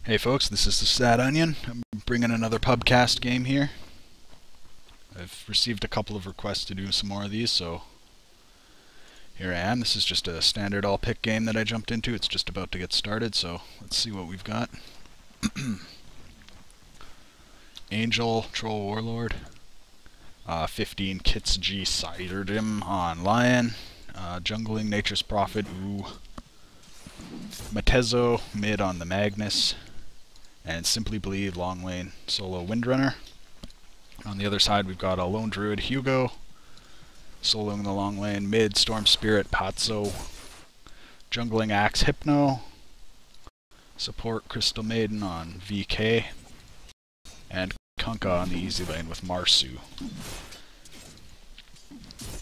Hey folks, this is the Sad Onion. I'm bringing another pubcast game here. I've received a couple of requests to do some more of these, so here I am. This is just a standard all-pick game that I jumped into. It's just about to get started, so let's see what we've got. Angel, Troll Warlord, 15 Kits G Siderdim on Lion, Jungling Nature's Prophet, ooh. Matezo mid on the Magnus, and Simply Bleed long lane solo Windrunner. On the other side we've got a Lone Druid Hugo, soloing the long lane mid Storm Spirit Patso, jungling Axe Hypno, support Crystal Maiden on VK, and Kunkka on the easy lane with Marsu.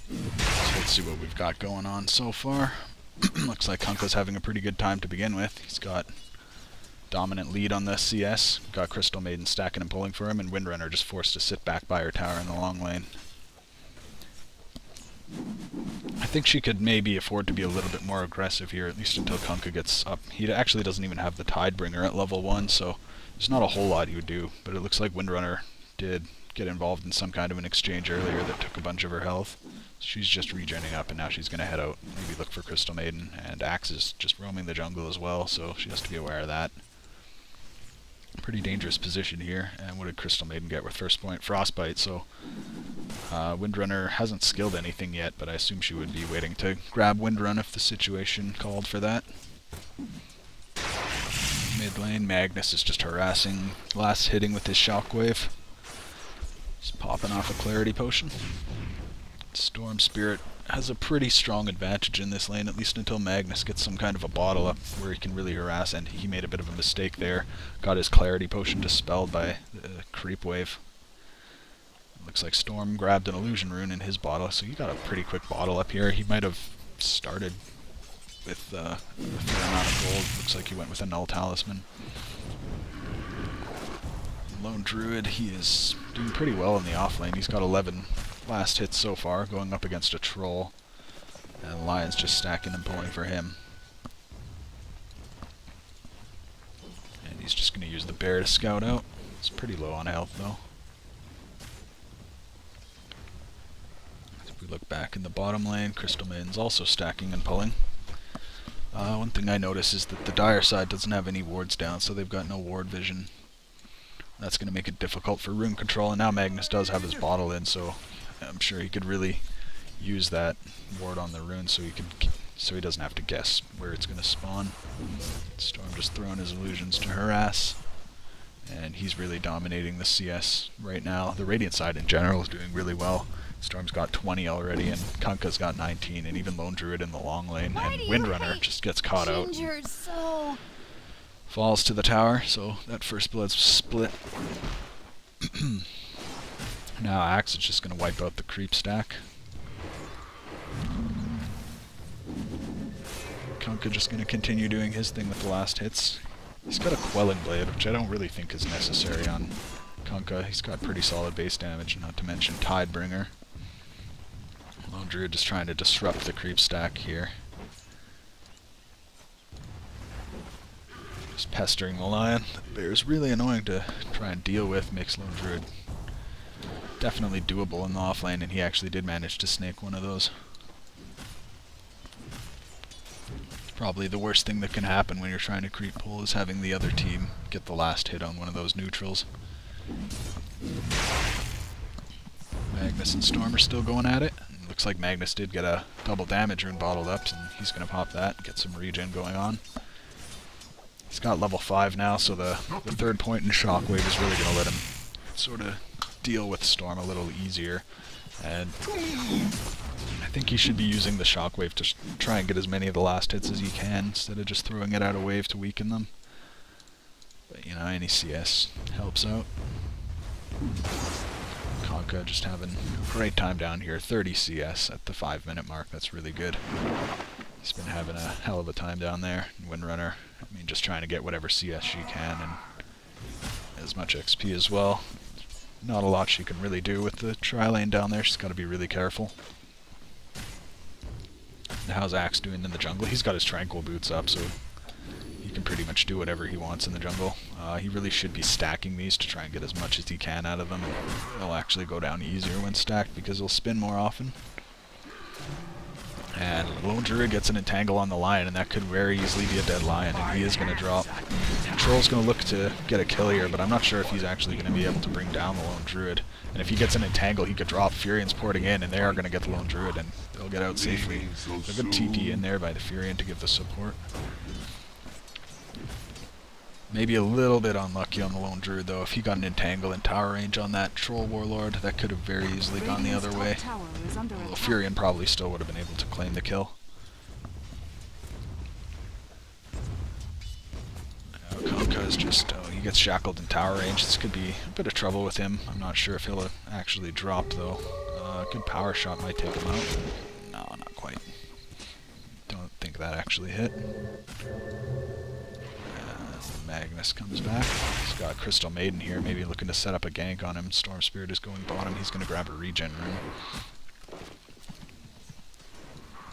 So let's see what we've got going on so far. Looks like Kunkka's having a pretty good time to begin with. He's got dominant lead on the CS. Got Crystal Maiden stacking and pulling for him, and Windrunner just forced to sit back by her tower in the long lane. I think she could maybe afford to be a little bit more aggressive here, at least until Kunkka gets up. He actually doesn't even have the Tidebringer at level 1, so there's not a whole lot he would do, but it looks like Windrunner did get involved in some kind of an exchange earlier that took a bunch of her health. She's just regenning up, and now she's going to head out, maybe look for Crystal Maiden, and Axe is just roaming the jungle as well, so she has to be aware of that. Pretty dangerous position here, and what did Crystal Maiden get with first point? Frostbite, so Windrunner hasn't skilled anything yet, but I assume she would be waiting to grab Windrun if the situation called for that. Mid lane, Magnus is just harassing, last hitting with his Shockwave. Just popping off a Clarity Potion. Storm Spirit has a pretty strong advantage in this lane, at least until Magnus gets some kind of a bottle up where he can really harass, and he made a bit of a mistake there. Got his Clarity Potion dispelled by the Creep Wave. Looks like Storm grabbed an Illusion Rune in his bottle, so he got a pretty quick bottle up here. He might have started with a fair amount of gold. Looks like he went with a Null Talisman. Lone Druid, he is doing pretty well in the off lane. He's got 11 last hits so far, going up against a Troll. And Lion's just stacking and pulling for him. And he's just going to use the bear to scout out. It's pretty low on health though. If we look back in the bottom lane, Crystal Maiden's also stacking and pulling. One thing I notice is that the Dire side doesn't have any wards down, so they've got no ward vision. That's going to make it difficult for rune control, and now Magnus does have his bottle in, so I'm sure he could really use that ward on the rune so he doesn't have to guess where it's going to spawn. Storm just throwing his illusions to harass, and he's really dominating the CS right now. The Radiant side in general is doing really well. Storm's got 20 already, and Kunkka's got 19, and even Lone Druid in the long lane, and Windrunner just gets caught out. Falls to the tower, so that first blood's split. Now Axe is just going to wipe out the creep stack. Kunkka just going to continue doing his thing with the last hits. He's got a Quelling Blade, which I don't really think is necessary on Kunkka. He's got pretty solid base damage, not to mention Tidebringer. Lone Druid just trying to disrupt the creep stack here. Just pestering the Lion. The bear's really annoying to try and deal with, makes Lone Druid definitely doable in the offlane, and he actually did manage to snake one of those. Probably the worst thing that can happen when you're trying to creep pull is having the other team get the last hit on one of those neutrals. Magnus and Storm are still going at it. Looks like Magnus did get a double damage rune bottled up, and he's going to pop that and get some regen going on. He's got level 5 now, so the third point in Shockwave is really going to let him sort of deal with Storm a little easier. And I think he should be using the Shockwave to try and get as many of the last hits as he can, instead of just throwing it out a wave to weaken them. But, you know, any CS helps out. Kunkka just having a great time down here. 30 CS at the 5-minute mark. That's really good. He's been having a hell of a time down there. Windrunner, I mean, just trying to get whatever CS she can and as much XP as well. Not a lot she can really do with the tri-lane down there. She's got to be really careful. How's Axe doing in the jungle? He's got his Tranquil boots up, so he can pretty much do whatever he wants in the jungle. He really should be stacking these to try and get as much as he can out of them. They'll actually go down easier when stacked because they'll spin more often. And Lone Druid gets an entangle on the lion, and that could very easily be a dead lion, and he is going to drop. Troll's going to look to get a kill here, but I'm not sure if he's actually going to be able to bring down the Lone Druid. And if he gets an entangle, he could drop. Furion's porting in, and they are going to get the Lone Druid, and they'll get out safely. A good TP in there by the Furion to give the support. Maybe a little bit unlucky on the Lone Druid, though. If he got an entangle in tower range on that Troll Warlord, that could have very easily gone the other way. Well, Furion probably still would have been able to claim the kill. Now Konka is just, he gets shackled in tower range. This could be a bit of trouble with him. I'm not sure if he'll actually drop, though. A good power shot might take him out. No, not quite. Don't think that actually hit. Magnus comes back. He's got Crystal Maiden here, maybe looking to set up a gank on him. Storm Spirit is going bottom. He's going to grab a regen rune.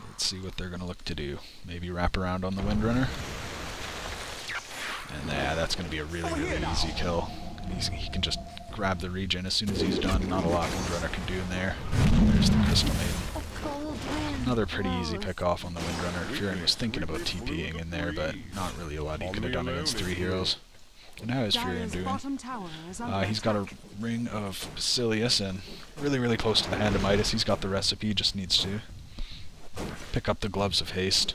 Let's see what they're going to look to do. Maybe wrap around on the Windrunner. And yeah, that's going to be a really, really easy kill. He can just grab the regen as soon as he's done. Not a lot Windrunner can do in there. There's the Crystal Maiden. Another pretty easy pick off on the Windrunner. Furion was thinking about TPing in there, but not really a lot he could have done against 3 heroes. And how is Furion doing? He's got a Ring of Basilius and really, really close to the Hand of Midas. He's got the recipe, just needs to pick up the Gloves of Haste.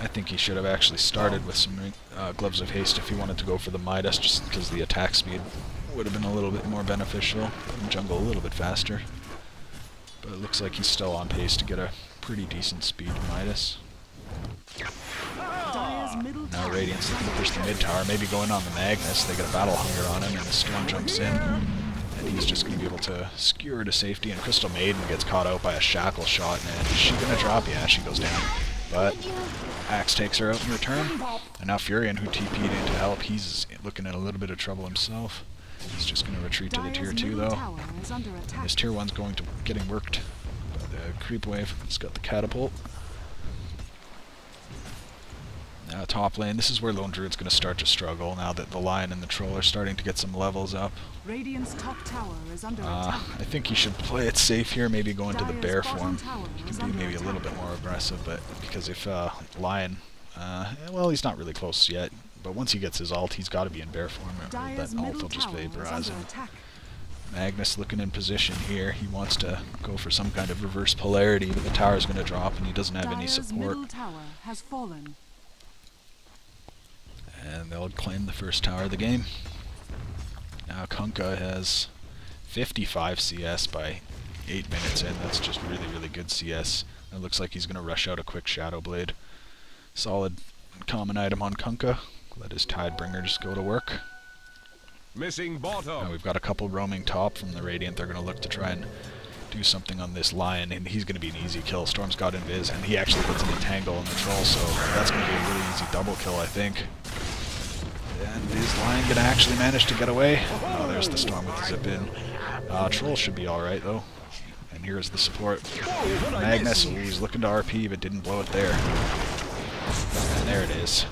I think he should have actually started with some Gloves of Haste if he wanted to go for the Midas, just because the attack speed would have been a little bit more beneficial. Jungle a little bit faster. But it looks like he's still on pace to get a pretty decent speed Midas. Now Radiant's looking to push the mid tower, maybe going on the Magnus. They get a Battle Hunger on him, and the Storm jumps in. And he's just going to be able to skewer to safety, and Crystal Maiden gets caught out by a Shackle shot, and is she going to drop? Yeah, she goes down. But Axe takes her out in return. And now Furion, who TP'd in to help, he's looking at a little bit of trouble himself. He's just going to retreat to the tier 2 though. And this tier 1's going to getting worked by the creep wave. It's got the catapult. Now top lane, this is where Lone Druid's going to start to struggle now that the Lion and the Troll are starting to get some levels up. Radiant's top tower is under attack. I think he should play it safe here, maybe go into the bear form. He can be maybe a little bit more aggressive, but because if Lion, well, he's not really close yet. But once he gets his ult, he's got to be in bear form, or that ult will just vaporize him. Magnus looking in position here. He wants to go for some kind of reverse polarity, but the tower's going to drop, and he doesn't have any support. And they'll claim the first tower of the game. Now Konka has 55 CS by 8 minutes in. That's just really, really good CS. It looks like he's going to rush out a quick Shadow Blade. Solid common item on Konka. Let his Tidebringer just go to work. Missing bottom. Now we've got a couple roaming top from the Radiant. They're going to look to try and do something on this Lion, and he's going to be an easy kill. Storm's got Invis, and he actually gets an entangle on the Troll, so that's going to be a really easy double kill, I think. And is Lion going to actually manage to get away? Oh, there's the Storm with the zip in. Troll should be alright, though. And here's the support. Magnus, he's looking to RP, but didn't blow it there. And there it is.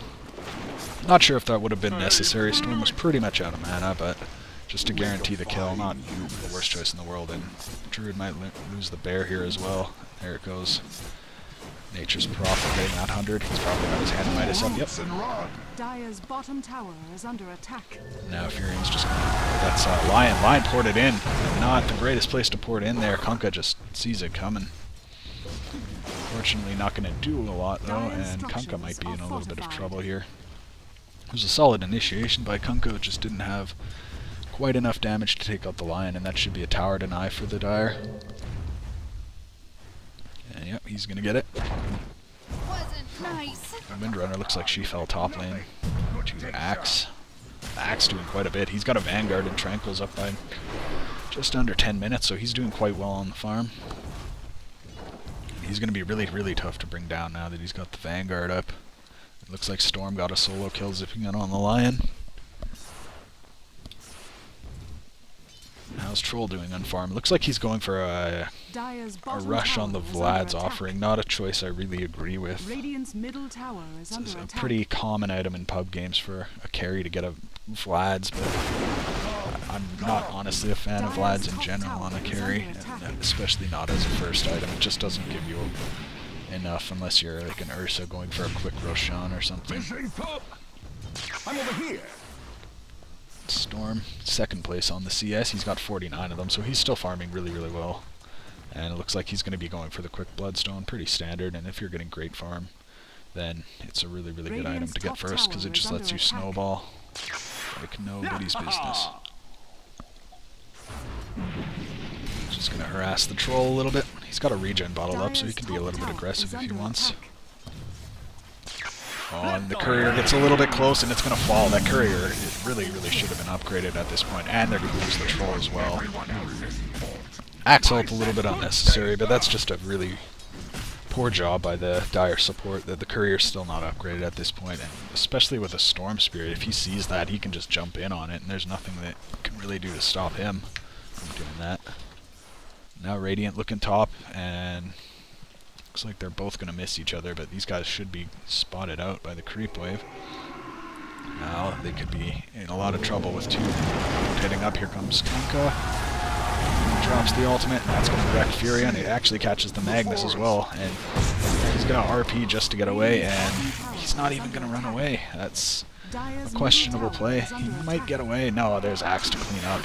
Not sure if that would have been necessary. Storm was pretty much out of mana, but just to guarantee the kill, not the worst choice in the world. And Druid might lose the bear here as well. There it goes. Nature's Prophet getting that 100. He's probably got his Hand of Midas up. Yep. Dire's bottom tower is under attack. Now Furion's just gonna... That's Lion. Lion poured it in. Not the greatest place to pour it in there. Konka just sees it coming. Fortunately not going to do a lot though, and Konka might be in a little bit of trouble here. It was a solid initiation by Konka, it just didn't have quite enough damage to take out the Lion, and that should be a tower deny for the Dire. And yep, he's going to get it. Wasn't nice. Windrunner looks like she fell top lane to Axe. Axe doing quite a bit. He's got a Vanguard and Tranquil's up by just under 10 minutes, so he's doing quite well on the farm. He's going to be really, really tough to bring down now that he's got the Vanguard up. It looks like Storm got a solo kill zipping in on the Lion. Now How's Troll doing on farm? Looks like he's going for a Dire's bottom rush on tower the is Vlad's under attack. offering. Not a choice I really agree with. Radiant's middle tower is This under is a attack. pretty common item in pub games for a carry to get a Vlad's, but I'm not honestly a fan of Vlad's in general on a carry, and especially not as a first item. It just doesn't give you enough unless you're like an Ursa going for a quick Roshan or something. I'm over here. Storm, second place on the CS. He's got 49 of them, so he's still farming really, really well. And it looks like he's going to be going for the quick Bloodstone, pretty standard, and if you're getting great farm, then it's a really, really good item to get first, because it just lets you snowball like nobody's business. Just going to harass the Troll a little bit. He's got a regen bottle up, so he can be a little bit aggressive if he wants. Oh, and the courier gets a little bit close, and it's going to fall. That courier, it really, really should have been upgraded at this point, and they're going to lose the Troll as well. Axe ult a little bit unnecessary, but that's just a really poor job by the Dire support that the courier's still not upgraded at this point, and especially with a Storm Spirit, if he sees that, he can just jump in on it, and there's nothing that can really do to stop him from doing that. Now Radiant looking top, and looks like they're both going to miss each other, but these guys should be spotted out by the creep wave. Now they could be in a lot of trouble with two heading up. Here comes Kanka. He drops the ultimate, and that's going to wreck Furia, and it actually catches the Magnus as well, and he's going to RP just to get away, and he's not even going to run away. That's a questionable play. He might get away. No, there's Axe to clean up.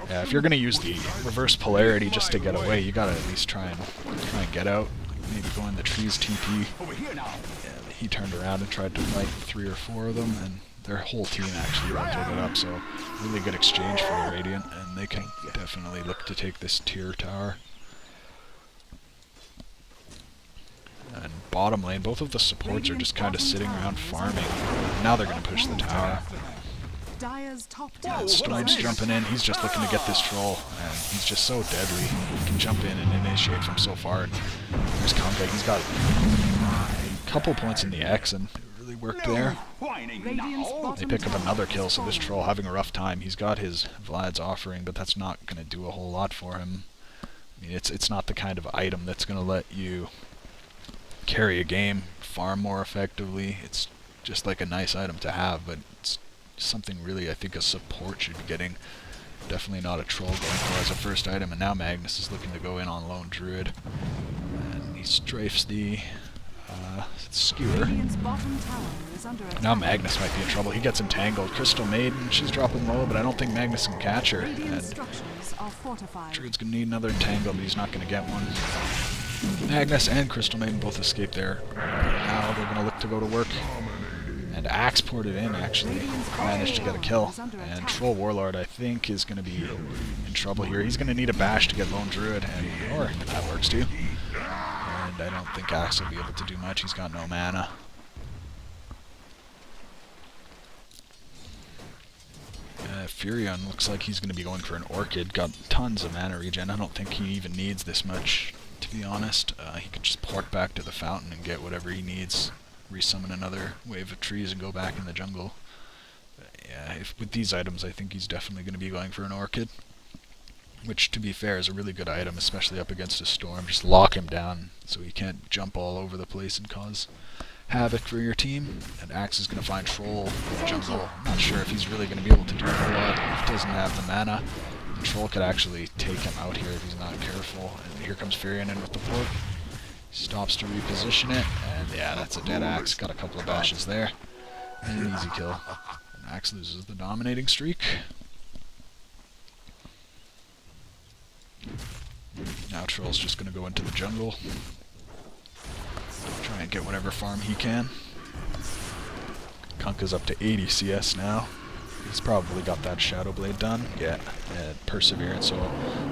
Yeah, if you're going to use the reverse polarity just to get away, you got to at least try and get out. Maybe go in the trees TP. Yeah, he turned around and tried to fight 3 or 4 of them, and their whole team actually rotated up, so really good exchange for the Radiant, and they can definitely look to take this tier tower. And bottom lane, both of the supports are just kind of sitting around farming. Now they're going to push the tower. Dire's top Yeah, tower. Storm's jumping in. He's just looking to get this Troll, and he's just so deadly. He can jump in and initiate from so far. And there's Kanka. He's got a couple points in the X, and it really worked there. They pick up another kill, so this Troll having a rough time. He's got his Vlad's offering, but that's not going to do a whole lot for him. I mean, it's not the kind of item that's going to let you carry a game, farm more effectively. It's just like a nice item to have, but it's something really I think a support should be getting. Definitely not a Troll going for as a first item, and now Magnus is looking to go in on Lone Druid. And he strafes the skewer. Radiant's bottom tower is under attack. Now Magnus might be in trouble. He gets entangled. Crystal Maiden, she's dropping low, but I don't think Magnus can catch her. Radiant And structures are fortified. Druid's going to need another entangle, but he's not going to get one. Magnus and Crystal Maiden both escape there. Now they're going to look to go to work. And Axe poured it in, actually. Managed to get a kill. And Troll Warlord, I think, is going to be in trouble here. He's going to need a bash to get Lone Druid, or that works too. And I don't think Axe will be able to do much. He's got no mana. Furion looks like he's going to be going for an Orchid. Got tons of mana regen. I don't think he even needs this much, to be honest. He could just port back to the fountain and get whatever he needs. Resummon another wave of trees and go back in the jungle. Yeah, with these items, I think he's definitely going to be going for an Orchid. Which, to be fair, is a really good item, especially up against a Storm. Just lock him down so he can't jump all over the place and cause havoc for your team. And Axe is going to find Troll in the jungle. I'm not sure if he's really going to be able to do a whole lot. He doesn't have the mana. The Troll could actually take him out here if he's not careful. And here comes Furion in with the port. Stops to reposition it, and yeah, that's a dead Axe. Got a couple of bashes there. And an easy kill. And Axe loses the dominating streak. Now Troll's just going to go into the jungle. Try and get whatever farm he can. Kanka's up to 80 CS now. He's probably got that Shadow Blade done. Yeah, Perseverance, so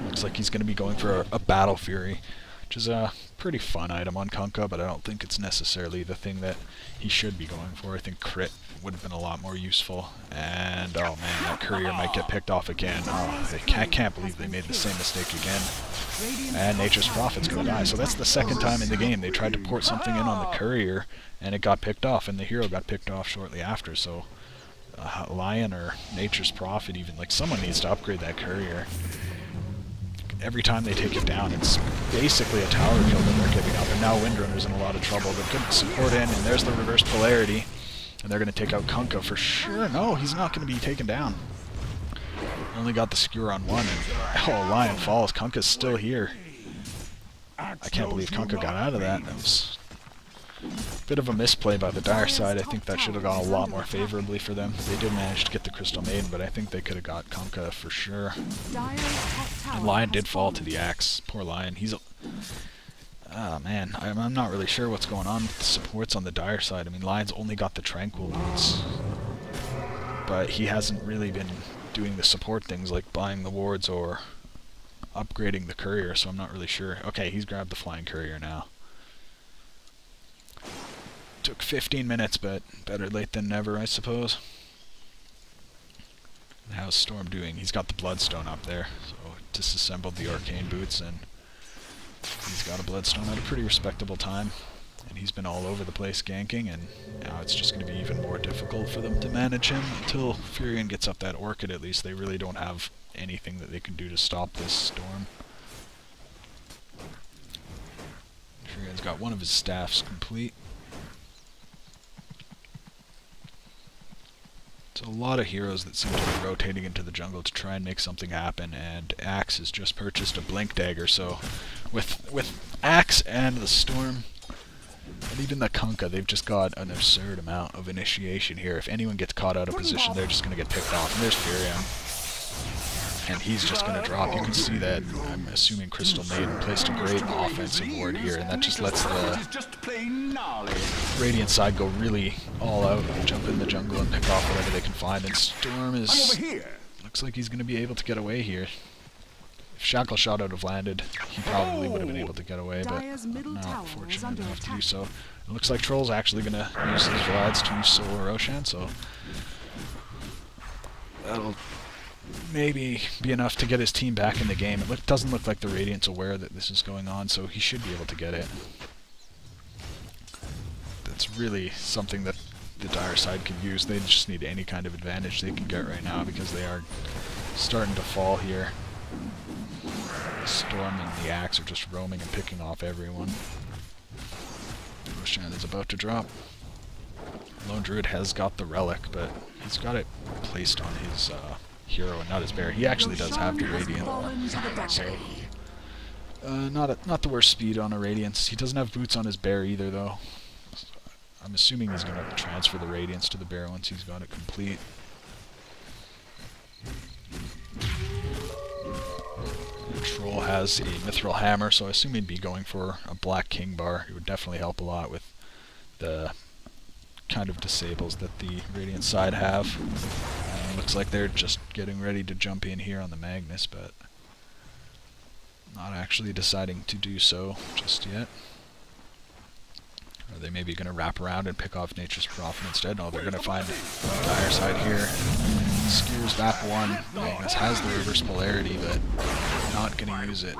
looks like he's going to be going for a Battle Fury, which is a pretty fun item on Kanka, but I don't think it's necessarily the thing that he should be going for. I think crit would have been a lot more useful. And oh man, that courier might get picked off again. Oh, I can't believe they made the same mistake again. And Nature's Prophet's gonna die. So that's the second time in the game they tried to port something in on the courier, and it got picked off, and the hero got picked off shortly after. So, 'Lion or Nature's Prophet even, like, someone needs to upgrade that courier. And Axe is gonna find Troll in the jungle. Now Troll's just gonna go into the jungle. And every time they take it down, it's basically a tower kill that they're giving up, and now Windrunner's in a lot of trouble. But good support in, and there's the reverse polarity, and they're going to take out Kunkka for sure. No, he's not going to be taken down. Only got the skewer on one, and oh, Lion falls. Kunkka's still here. I can't believe Kunkka got out of that. That was a bit of a misplay by the Dire side. I think that should have gone a lot more favorably for them. They did manage to get the Crystal Maiden, but I think they could have got Kunkka for sure. And Lion did fall to the axe. Poor Lion. He's a... Ah, man. I'm not really sure what's going on with the supports on the Dire side. I mean, Lion's only got the Tranquil boots, but he hasn't really been doing the support things like buying the wards or upgrading the courier, so I'm not really sure. Okay, he's grabbed the flying courier now. Took 15 minutes, but better late than never, I suppose. How's Storm doing? He's got the Bloodstone up there, so disassembled the Arcane Boots, and he's got a Bloodstone at a pretty respectable time. And he's been all over the place ganking, and now it's just going to be even more difficult for them to manage him until Furion gets up that Orchid. At least they really don't have anything that they can do to stop this Storm. Furion's got one of his staffs complete. So a lot of heroes that seem to be rotating into the jungle to try and make something happen, and Axe has just purchased a Blink Dagger, so with Axe and the Storm, and even the Kunkka, they've just got an absurd amount of initiation here. If anyone gets caught out of position, they're just going to get picked off. And there's Furion. And he's just going to drop. You can see that, I'm assuming Crystal Maiden placed a great offensive ward here, and that just lets the Radiant side go really all out, jump in the jungle and pick off whatever they can find. And Storm is... looks like he's going to be able to get away here. If Shackle Shot would have landed, he probably would have been able to get away, but not fortunate enough to do so. It looks like Troll's actually going to use his Vlads to use Solar Roshan, so that'll maybe be enough to get his team back in the game. It doesn't look like the Radiant's aware that this is going on, so he should be able to get it. That's really something that the Dire side can use. They just need any kind of advantage they can get right now, because they are starting to fall here. The Storm and the Axe are just roaming and picking off everyone. Roshan is about to drop. Lone Druid has got the Relic, but he's got it placed on his hero and not his bear. He actually does have the Radiant, so not the worst speed on a Radiance. He doesn't have boots on his bear either, though. So I'm assuming he's going to have to transfer the Radiance to the bear once he's got it complete. Troll has a Mithril Hammer, so I assume he'd be going for a Black King Bar. It would definitely help a lot with the kind of disables that the Radiant side have. Looks like they're just getting ready to jump in here on the Magnus, but not actually deciding to do so just yet. Are they maybe going to wrap around and pick off Nature's Prophet instead? No, they're going to find the Dire side here. Skewers that one. Magnus has the reverse polarity, but not going to use it.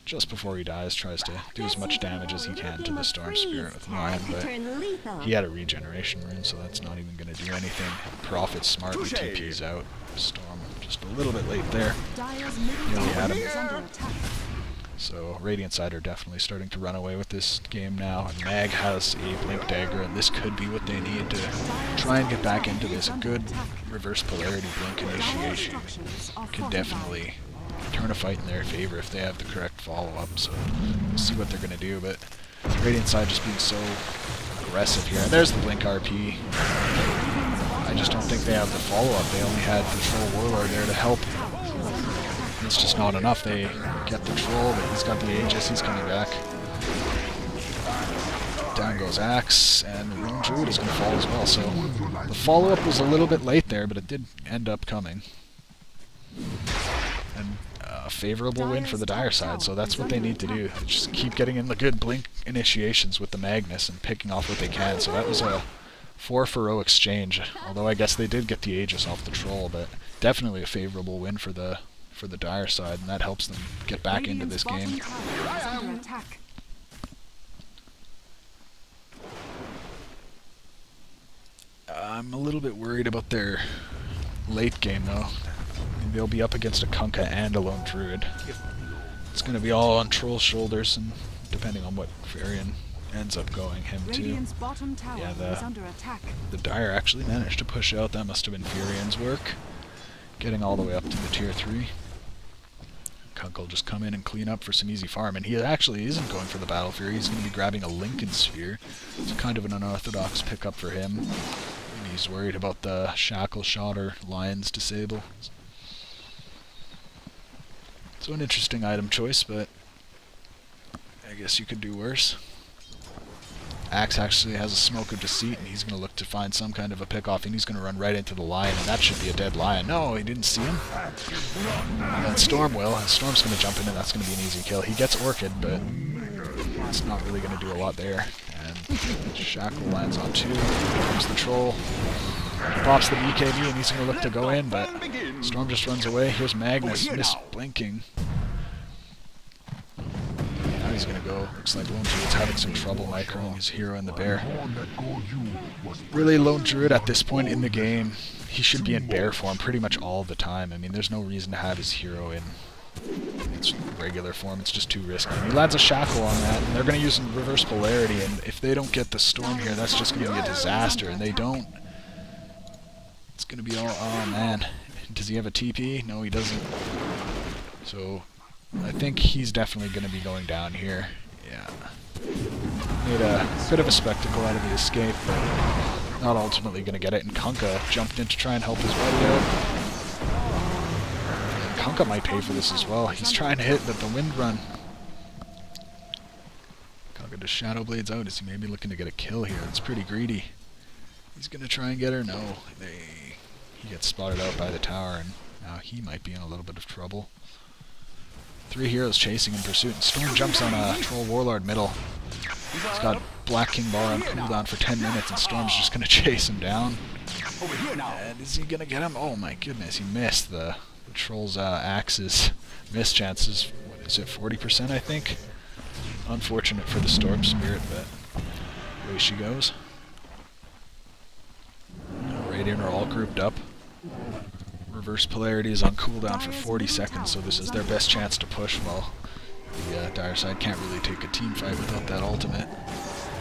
Just before he dies, tries to do as much damage as he can to the Storm Spirit with Lion, but he had a regeneration rune, so that's not even going to do anything. Prophet smartly TP's out. Storm just a little bit late there. Nearly had him. So Radiant side are definitely starting to run away with this game now. And Mag has a Blink Dagger, and this could be what they need to try and get back into this. A good reverse polarity Blink initiation could definitely turn a fight in their favor if they have the correct follow-up. So we'll see what they're going to do, but Radiant side just being so aggressive here. And there's the Blink RP. I just don't think they have the follow-up. They only had the Troll Warlord there to help. It's just not enough. They get the Troll, but he's got the Aegis. He's coming back. Down goes Axe, and the Lone Druid is going to fall as well. So the follow-up was a little bit late there, but it did end up coming. And a favorable win for the Dire side, so that's what they need to do. They just keep getting in the good Blink initiations with the Magnus and picking off what they can. So that was a 4-for-0 exchange, although I guess they did get the Aegis off the Troll, but definitely a favorable win for the Dire side, and that helps them get back into this game. I'm a little bit worried about their late game, though. they'll be up against a Kunkka and a Lone Druid. It's going to be all on Troll's shoulders, and depending on what Varian ends up going, him too. Radiant's bottom tower is under attack. The Dire actually managed to push out. That must have been Varian's work, getting all the way up to the tier 3. Kunkka will just come in and clean up for some easy farm, and he actually isn't going for the Battle Fury. He's going to be grabbing a Lincoln Sphere. It's kind of an unorthodox pickup for him. And he's worried about the Shackle Shot or Lion's Disable. So an interesting item choice, but I guess you could do worse. Axe actually has a Smoke of Deceit, and he's going to look to find some kind of a pick-off, and he's going to run right into the Lion, and that should be a dead Lion. No, he didn't see him. And then Storm will, and Storm's going to jump in, and that's going to be an easy kill. He gets Orchid, but it's not really going to do a lot there. And Shackle lands on 2. Here comes the Troll. He pops the BKB, and he's going to look to go in, but Storm just runs away. Here's Magnus, misblinking. He's gonna go. Looks like Lone Druid's having some trouble microing his hero in the bear. Really, Lone Druid at this point in the game, he should be in bear form pretty much all the time. I mean, there's no reason to have his hero in its regular form. It's just too risky. And he lands a Shackle on that, and they're gonna use reverse polarity. And if they don't get the Storm here, that's just gonna be a disaster. And they don't. It's gonna be all. Oh man, does he have a TP? No, he doesn't. So I think he's definitely going to be going down here. Yeah. Made a bit of a spectacle out of the escape, but not ultimately going to get it. And Kunkka jumped in to try and help his buddy out. And Kunkka might pay for this as well. He's trying to hit the Wind Run. Kunkka just Shadow Blades out. Is he maybe looking to get a kill here? It's pretty greedy. He's going to try and get her. No. He gets spotted out by the tower, and now he might be in a little bit of trouble. 3 heroes chasing in pursuit, and Storm jumps on a Troll Warlord middle. He's got Black King Bar on cooldown for 10 minutes, and Storm's just going to chase him down. And is he going to get him? Oh my goodness, he missed. The Troll's axes miss chances, what is it, 40% I think? Unfortunate for the Storm Spirit, but away she goes. Radiant are all grouped up. Reverse polarity is on cooldown for 40 seconds, so this is their best chance to push while the dire side can't really take a team fight without that ultimate.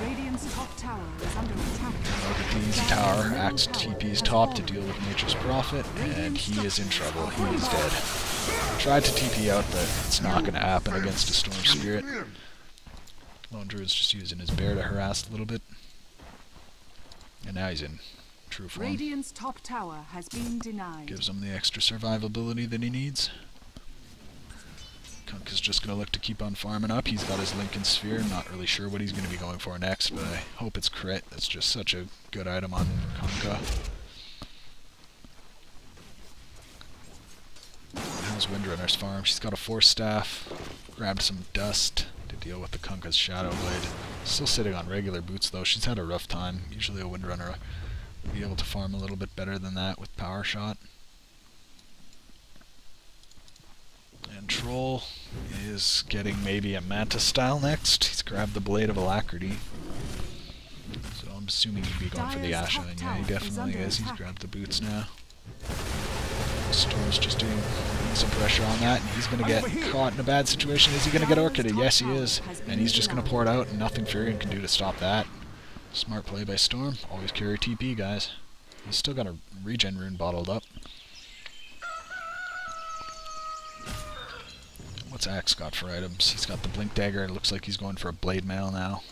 Radiant's top tower is under attack. Look at the easy tower. Axe TP's top to deal with Nature's Prophet, and he is in trouble. He is dead. Tried to TP out, but it's not going to happen against a Storm Spirit. Lone Druid's just using his bear to harass a little bit. And now he's in true form. Radiant's top tower has been denied. Gives him the extra survivability that he needs. Kunkka's just going to look to keep on farming up. He's got his Lincoln Sphere. I'm not really sure what he's going to be going for next, but I hope it's crit. That's just such a good item on Kunkka. How's Windrunner's farm? She's got a Force Staff. Grabbed some dust to deal with the Kunkka's Shadow Blade. Still sitting on regular boots though. She's had a rough time. Usually a Windrunner would be able to farm a little bit better than that with Power Shot. And Troll is getting maybe a Manta style next. He's grabbed the Blade of Alacrity. So I'm assuming he'd be going for the Asha, and yeah, he definitely is. He's grabbed the boots now. Storm's just doing some pressure on that, and he's going to get caught in a bad situation. Is he going to get Orchided? Yes, he is. And he's just going to pour it out, and nothing Furion can do to stop that. Smart play by Storm. Always carry TP, guys. He's still got a regen rune bottled up. What's Axe got for items? He's got the Blink Dagger. It looks like he's going for a Blade Mail now.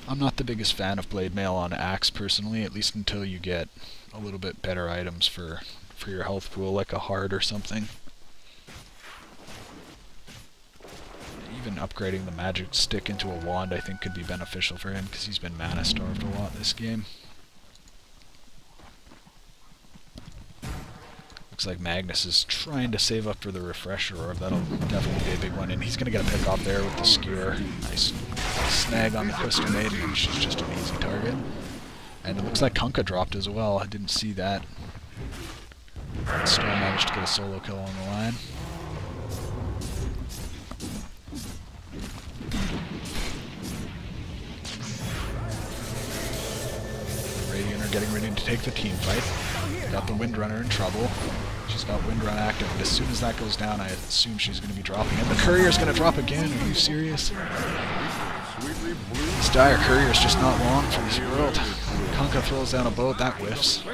I'm not the biggest fan of Blade Mail on Axe personally, at least until you get a little bit better items for your health pool, like a Heart or something. Even upgrading the Magic Stick into a Wand I think could be beneficial for him, because he's been mana starved a lot this game. Looks like Magnus is trying to save up for the Refresher Orb. That'll definitely be a big one, and he's going to get a pick off there with the Skewer. Nice snag on the Crystal Maiden, and she's just an easy target. And it looks like Kunkka dropped as well. I didn't see that. Storm managed to get a solo kill on the line. Radiant are getting ready to take the team fight. Got the Windrunner in trouble. She's got Windrun active, but as soon as that goes down, I assume she's going to be dropping it. The Courier's going to drop again. Are you serious? This Dire Courier's just not long for this world. Kunkka throws down a boat, that whiffs.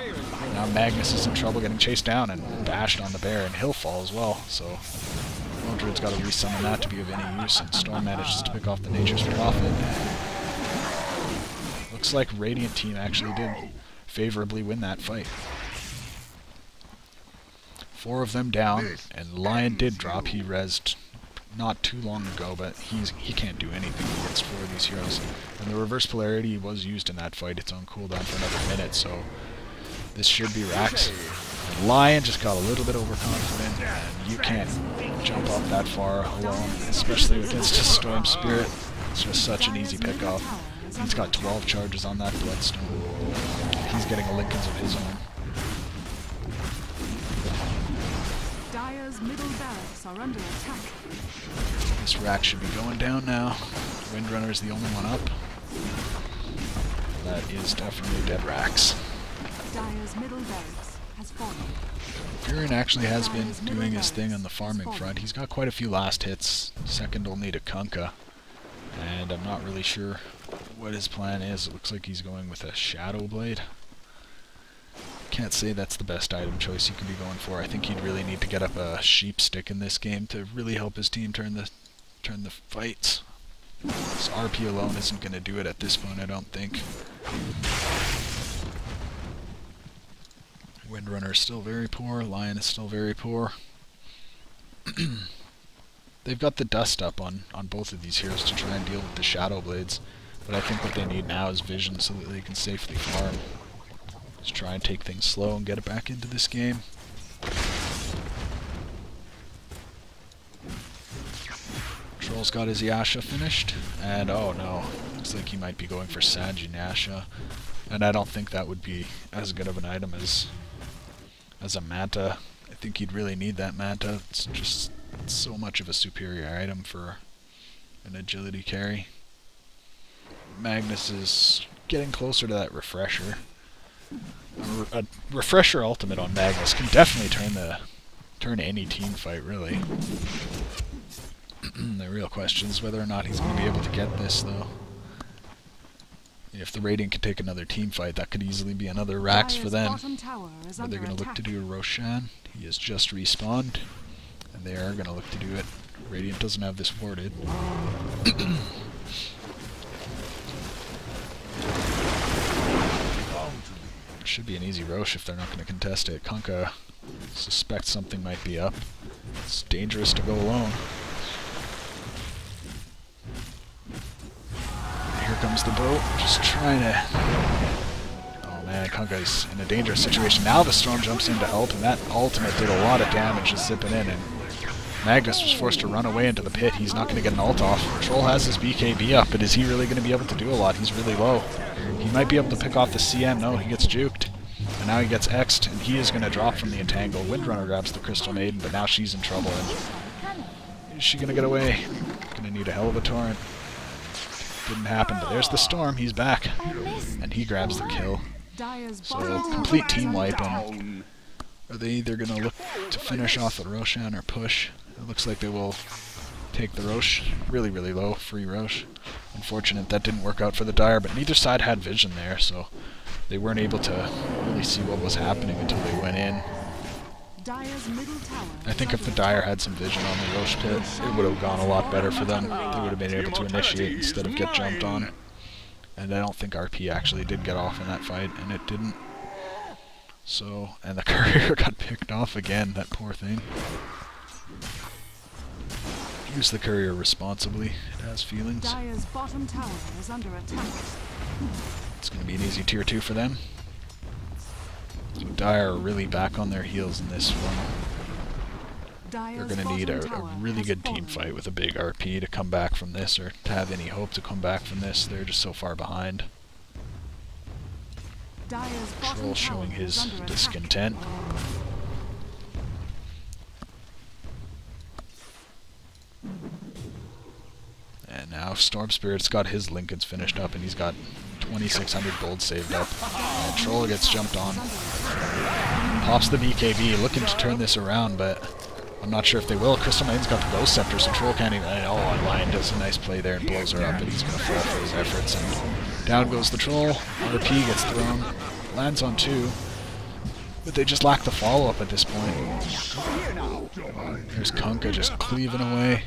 Now Magnus is in trouble getting chased down and bashed on the bear, and he'll fall as well, so Mildred's got to resummon that to be of any use, and Storm manages to pick off the Nature's Prophet. Looks like Radiant team actually did favorably win that fight. 4 of them down, and Lion did drop. He rezzed not too long ago, but he can't do anything against 4 of these heroes. And the reverse polarity was used in that fight. It's on cooldown for another minute, so this should be Rax. And Lion just got a little bit overconfident, and you can't jump up that far alone, especially against a Storm Spirit. It's just such an easy pickoff. He's got 12 charges on that Bloodstone. He's getting a Linken's of his own. Dire's middle barracks are under attack. This Rax should be going down now. Windrunner is the only one up. That is definitely dead Rax. Dire's middle barracks has fallen. Furin actually has been doing his thing on the farming front. He's got quite a few last hits, second only to Kunkka. And I'm not really sure what his plan is. It looks like he's going with a Shadow Blade. Can't say that's the best item choice you can be going for. I think he'd really need to get up a Sheep Stick in this game to really help his team turn the fights. This RP alone isn't going to do it at this point, I don't think. Windrunner is still very poor. Lion is still very poor. They've got the dust up on both of these heroes to try and deal with the Shadow Blades, but I think what they need now is vision so that they can safely farm. Just try and take things slow and get it back into this game. Troll's got his Yasha finished, and oh no, looks like he might be going for Sanjin Yasha, and I don't think that would be as good of an item as a Manta. I think he'd really need that Manta. It's just so much of a superior item for an agility carry. Magnus is getting closer to that refresher. A refresher ultimate on Magnus can definitely turn any team fight, really. The real question is whether or not he's going to be able to get this, though. If the Radiant can take another team fight, that could easily be another Rax for them. Are they going to look to do a Roshan? He has just respawned, and they are going to look to do it. Radiant doesn't have this warded. Should be an easy Rosh if they're not going to contest it. Kunkka suspects something might be up. It's dangerous to go alone. Here comes the boat, just trying to... Oh man, Kunkka's in a dangerous situation. Now the Storm jumps in to help, and that ultimate did a lot of damage just zipping in, and Magnus was forced to run away into the pit. He's not going to get an ult off. Troll has his BKB up, but is he really going to be able to do a lot? He's really low. He might be able to pick off the CM. No, he gets juked. And now he gets X'd, and he is going to drop from the Entangle. Windrunner grabs the Crystal Maiden, but now she's in trouble. And is she going to get away? Going to need a hell of a torrent. Didn't happen, but there's the Storm. He's back. And he grabs the kill. So, complete team wipe. And are they either going to look to finish off the Roshan or push? It looks like they will take the Rosh. Really, really low. Free Rosh. Unfortunate that didn't work out for the Dire, but neither side had vision there, so they weren't able to really see what was happening until they went in. I think if the Dire had some vision on the Rosh pit, it would have gone a lot better for them. They would have been able to initiate instead of get jumped on. And I don't think RP actually did get off in that fight, and it didn't. So, and the Courier got picked off again, that poor thing. Use the Courier responsibly. It has feelings. Dire's bottom tower is under attack. It's going to be an easy tier 2 for them. So Dire are really back on their heels in this one. They're going to need a really good team fight with a big RP to come back from this, or to have any hope to come back from this. They're just so far behind. Troll showing his discontent. And now Storm Spirit's got his Linken's finished up, and he's got 2,600 gold saved up. And Troll gets jumped on. Pops the BKB, looking to turn this around, but I'm not sure if they will. Crystal Maiden's got the Ghost Scepter, so Troll can't even... Oh, and Lion does a nice play there and blows her up, but he's going to fall for his efforts. And down goes the Troll. RP gets thrown. Lands on 2. But they just lack the follow-up at this point. There's Kunkka just cleaving away.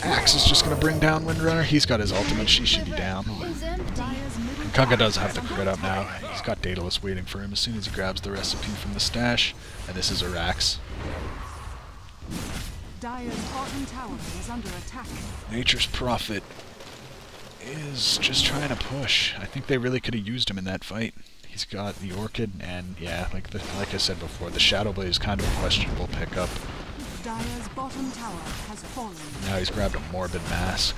Axe is just going to bring down Windrunner. He's got his ultimate. She should be down. And Kunkka does have the crit up now. He's got Daedalus waiting for him as soon as he grabs the recipe from the stash. And this is Arax. Dire's bottom tower is under attack. Nature's Prophet is just trying to push. I think they really could have used him in that fight. He's got the Orchid, and yeah, like I said before, the Shadow Blade is kind of a questionable pickup. Dire's bottom tower has fallen. Now he's grabbed a Morbid Mask.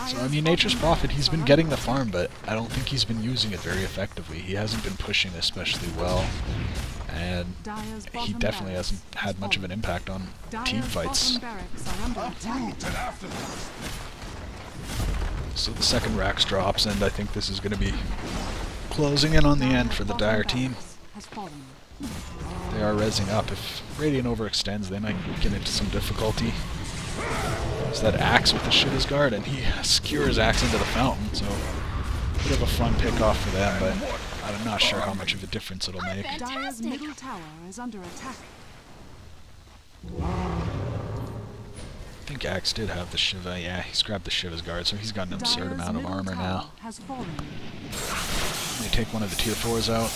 So, I mean, Nature's Prophet, he's been getting the farm, but I don't think he's been using it very effectively. He hasn't been pushing especially well, and he definitely hasn't had much of an impact on team fights. So the second Rax drops, and I think this is going to be closing in on the end for the Dire team. They are rezzing up. If Radiant overextends, they might get into some difficulty. There's that Axe with the Shiva's Guard, and he skewers Axe into the fountain, so a bit of a fun pick off for them, but I'm not sure how much of a difference it'll make. Dire's middle tower is under attack. I think Axe did have the Shiva. Yeah, he's grabbed the Shiva's Guard, so he's got an absurd amount of armor now. They take one of the tier 4s out.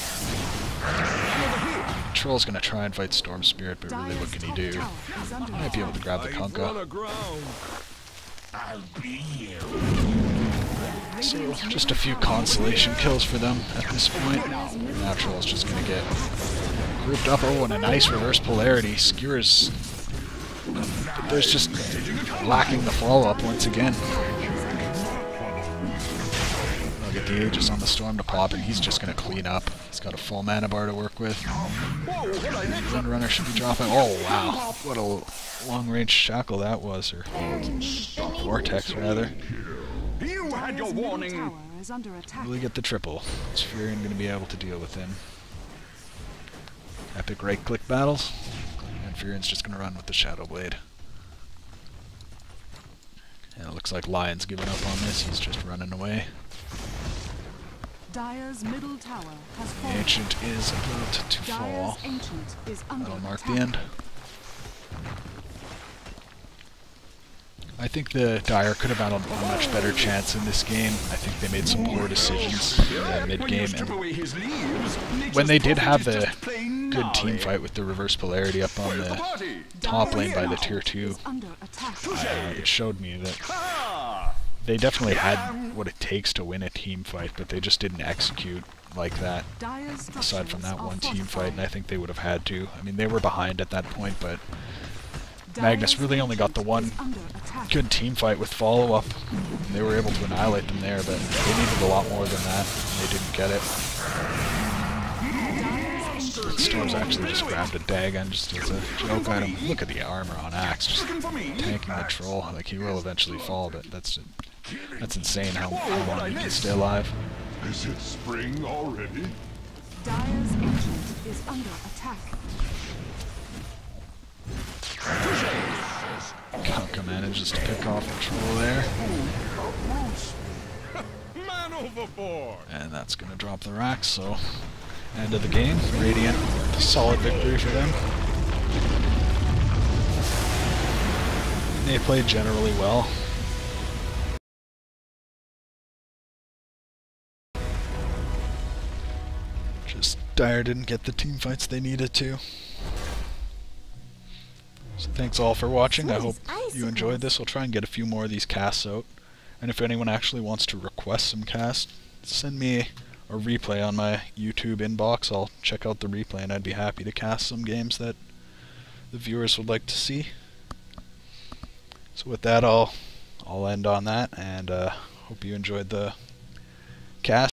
Troll's gonna try and fight Storm Spirit, but really what can he do? Might be able to grab the Kunkka. So, just a few consolation kills for them at this point. Now Troll's just gonna get grouped up. Oh, and a nice reverse polarity. Skewers. But there's just lacking the follow-up once again. They'll get the Aegis on the Storm to pop, and he's just going to clean up. He's got a full mana bar to work with. Windrunner should be dropping. Oh, wow. What a long-range shackle that was, or vortex, rather. You had your warning. Really get the triple. Is Furion going to be able to deal with him? Epic right-click battles. And Furion's just going to run with the Shadow Blade. And it looks like Lion's giving up on this. He's just running away. Dire's middle tower has The fallen. Ancient is about to fall. That'll mark the end. I think the Dire could have had a much better chance in this game. I think they made some poor decisions in the mid-game. And when they did have the good team fight with the reverse polarity up on the top lane by the tier 2, it showed me that they definitely had what it takes to win a team fight, but they just didn't execute like that, aside from that one team fight, and I think they would have had to. I mean, they were behind at that point, but Magnus really only got the one good team fight with follow-up. They were able to annihilate them there, but they needed a lot more than that, and they didn't get it. Storm's actually just grabbed a Dagon just as a joke item. Look at the armor on Axe, just tanking the Troll. Like, he will eventually fall, but that's insane how long he can stay alive. Is it spring already? Dire's Ancient is under attack. Kunkka manages to pick off the Troll there. Man overboard. And that's going to drop the Rax, so end of the game. Radiant, solid victory for them. They played generally well. Just Dire didn't get the team fights they needed to. So thanks all for watching. I hope you enjoyed this. I'll try and get a few more of these casts out. And if anyone actually wants to request some casts, send me a replay on my YouTube inbox. I'll check out the replay and I'd be happy to cast some games that the viewers would like to see. So with that, I'll end on that, and hope you enjoyed the cast.